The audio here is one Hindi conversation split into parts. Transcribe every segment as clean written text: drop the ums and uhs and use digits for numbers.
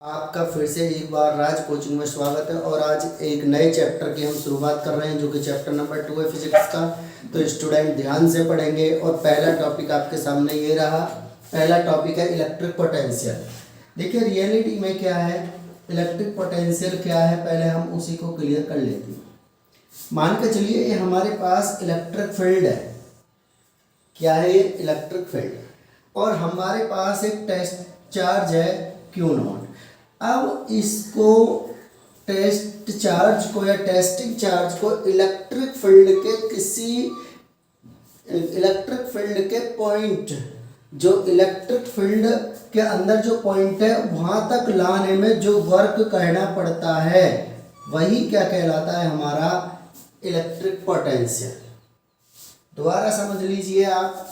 आपका फिर से एक बार राज कोचिंग में स्वागत है। और आज एक नए चैप्टर की हम शुरुआत कर रहे हैं जो कि चैप्टर नंबर 2 है फिजिक्स का। तो स्टूडेंट ध्यान से पढ़ेंगे और पहला टॉपिक आपके सामने ये रहा। पहला टॉपिक है इलेक्ट्रिक पोटेंशियल। देखिए रियलिटी में क्या है, इलेक्ट्रिक पोटेंशियल क्या है, पहले हम उसी को क्लियर कर लेते हैं। मान के चलिए ये हमारे पास इलेक्ट्रिक फील्ड है। क्या है ये? Electric field. और हमारे पास एक टेस्ट चार्ज है क्यू नॉट। अब इसको टेस्ट चार्ज को या टेस्टिंग चार्ज को इलेक्ट्रिक फील्ड के पॉइंट, जो इलेक्ट्रिक फील्ड के अंदर जो पॉइंट है वहां तक लाने में जो वर्क करना पड़ता है वही क्या कहलाता है? हमारा इलेक्ट्रिक पोटेंशियल। दोबारा समझ लीजिए आप।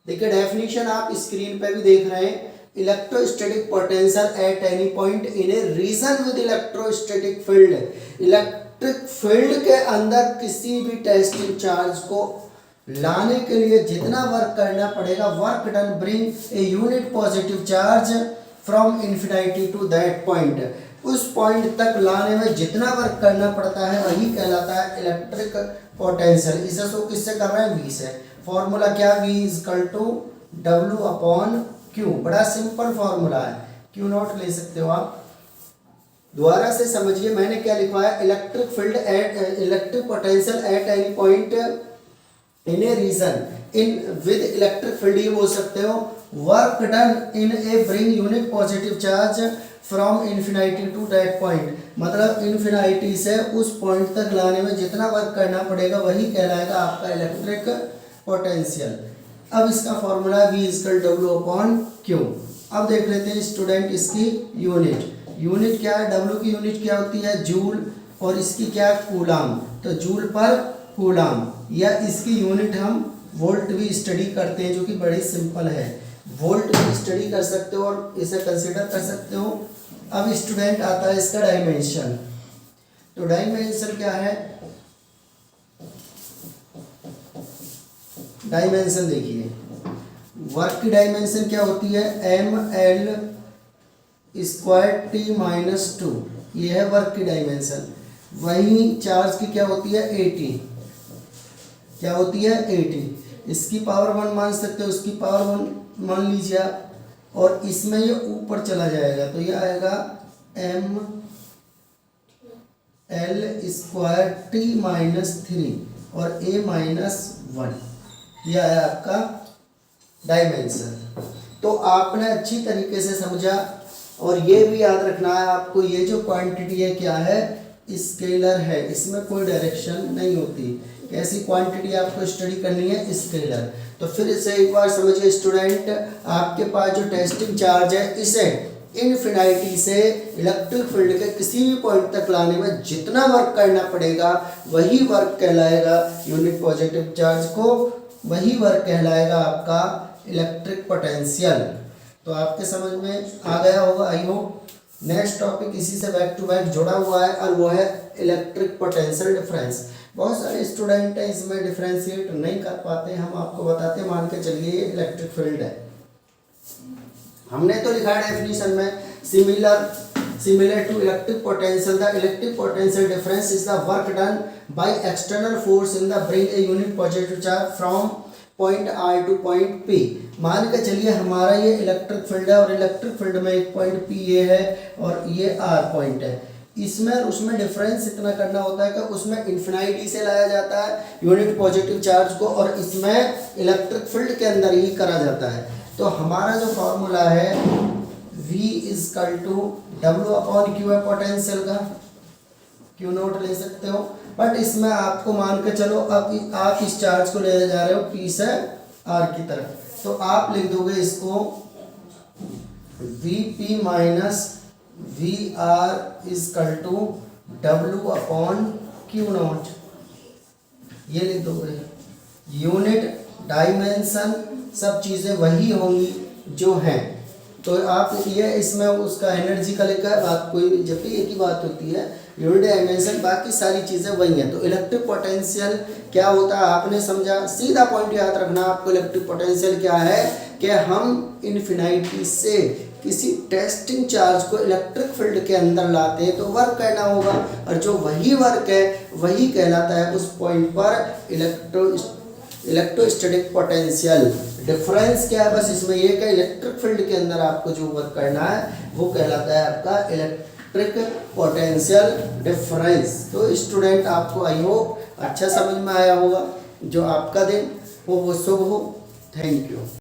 देखिए डेफिनेशन आप स्क्रीन पे भी देख रहे हैं। Electrostatic potential at any point in a region with electrostatic field. Electric field के अंदर किसी भी टेस्टिंग चार्ज को लाने के लिए जितना वर्क करना पड़ेगा, work done bring a unit positive charge from infinity to that point. उस पॉइंट तक लाने में जितना वर्क करना पड़ता है वही कहलाता है इलेक्ट्रिक पोटेंशियल। इसे शो किससे कर रहे हैं? V से। फॉर्मूला क्या? V equal to W upon Q। बड़ा सिंपल फॉर्मूला है, Q नॉट ले सकते हो आप। दोबारा से समझिए मैंने क्या लिखा है। Electric field at electric potential at any point in a region in with electric field, ये बोल सकते हो work done in a bring unit positive charge from infinity to that point. मतलब इन्फिनिटी से उस पॉइंट तक लाने में जितना वर्क करना पड़ेगा वही कहलाएगा आपका इलेक्ट्रिक पोटेंशियल। अब इसका formula V equal W upon Q। अब देख लेते हैं स्टूडेंट इसकी यूनिट क्या है? W की यूनिट क्या होती है? जूल। और इसकी क्या है? कूलाम। तो जूल पर कूलाम, या इसकी यूनिट हम वोल्ट भी स्टडी करते हैं जो कि बड़ी सिंपल है। वोल्ट भी स्टडी कर सकते हो और इसे कंसिडर कर सकते हो। अब स्टूडेंट आता है इसका डायमेंशन। तो डायमेंशन क्या है? डायमेंशन देखिए, वर्क की डायमेंशन क्या होती है? ml स्क्वायर t माइनस 2, ये है वर्क की डायमेंशन। वही चार्ज की क्या होती है? 80। क्या होती है? 80। इसकी पावर 1 मान सकते हो, इसकी पावर 1 मान लीजिए आप। और इसमें ये ऊपर चला जाएगा तो ये आएगा ml स्क्वायर t माइनस 3 और a माइनस 1। यह है आपका डायमेंशन। तो आपने अच्छी तरीके से समझा। और ये भी याद रखना है आपको, ये जो क्वांटिटी है क्या है? स्केलर है, इसमें कोई डायरेक्शन नहीं होती। कैसी क्वांटिटी आपको स्टडी करनी है? स्केलर। तो फिर इसे एक बार समझिए स्टूडेंट, आपके पास जो टेस्टिंग चार्ज है इसे इन्फिनिटी से इलेक्ट्रिक फील्ड के किसी भी पॉइंट तक लाने में जितना वर्क करना पड़ेगा वही वर्क कहलाएगा यूनिट पॉजिटिव चार्ज को, वही वर्क कहलाएगा आपका इलेक्ट्रिक पोटेंशियल। तो आपके समझ में आ गया होगा आई होप। नेक्स्ट टॉपिक इसी से बैक टू बैक जुड़ा हुआ है और वो है इलेक्ट्रिक पोटेंशियल डिफरेंस। बहुत सारे स्टूडेंट हैं इसमें डिफरेंशिएट नहीं कर पाते, हम आपको बताते हैं। मान के चलिए ये इलेक्ट्रिक फील्ड है, हमने तो लिखा है डेफिनेशन में similar to electric potential, the electric potential difference is the work done by external force in the bring a unit positive charge from point R to point P। मान के चलिए हमारा ये इलेक्ट्रिक फील्ड है और इलेक्ट्रिक फील्ड में एक पॉइंट P ये है और ये R पॉइंट है। इसमें और उसमें डिफरेंस इतना करना होता है कि उसमें इन्फिनिटी से लाया जाता है यूनिट पॉजिटिव चार्ज को और इसमें इलेक्ट्रिक फील्ड के अंदर ही करा जाता है। तो हमारा जो फॉर्मूला है V equal to W upon Q है पोटेंशियल का, Q नोट ले सकते हो। बट इसमें आपको मान के चलो अब आप इस चार्ज को ले जा रहे हो P से R की तरफ, तो आप लिख दोगे इसको VP minus VR equal to W upon Q note, ये लिख दोगे। यूनिट डायमेंशन सब चीज़ें वही होंगी जो हैं। तो आप ये इसमें उसका एनर्जी का लिखा है, बात कोई जब भी एक ही बात होती है, यूनिट डायमेंशन, बाकी सारी चीज़ें वही हैं। तो इलेक्ट्रिक पोटेंशियल क्या होता है आपने समझा। सीधा पॉइंट याद रखना आपको, इलेक्ट्रिक पोटेंशियल क्या है कि हम इन्फिनिटी से किसी टेस्टिंग चार्ज को इलेक्ट्रिक फील्ड के अंदर लाते हैं तो वर्क करना होगा, और जो वही वर्क है वही कहलाता है उस पॉइंट पर इलेक्ट्रोस्टैटिक पोटेंशियल। डिफरेंस क्या है बस इसमें ये कि इलेक्ट्रिक फील्ड के अंदर आपको जो वर्क करना है वो कहलाता है आपका इलेक्ट्रिक पोटेंशियल डिफरेंस। तो स्टूडेंट आपको आई होप अच्छा समझ में आया होगा। जो आपका दिन हो वो शुभ हो। Thank you.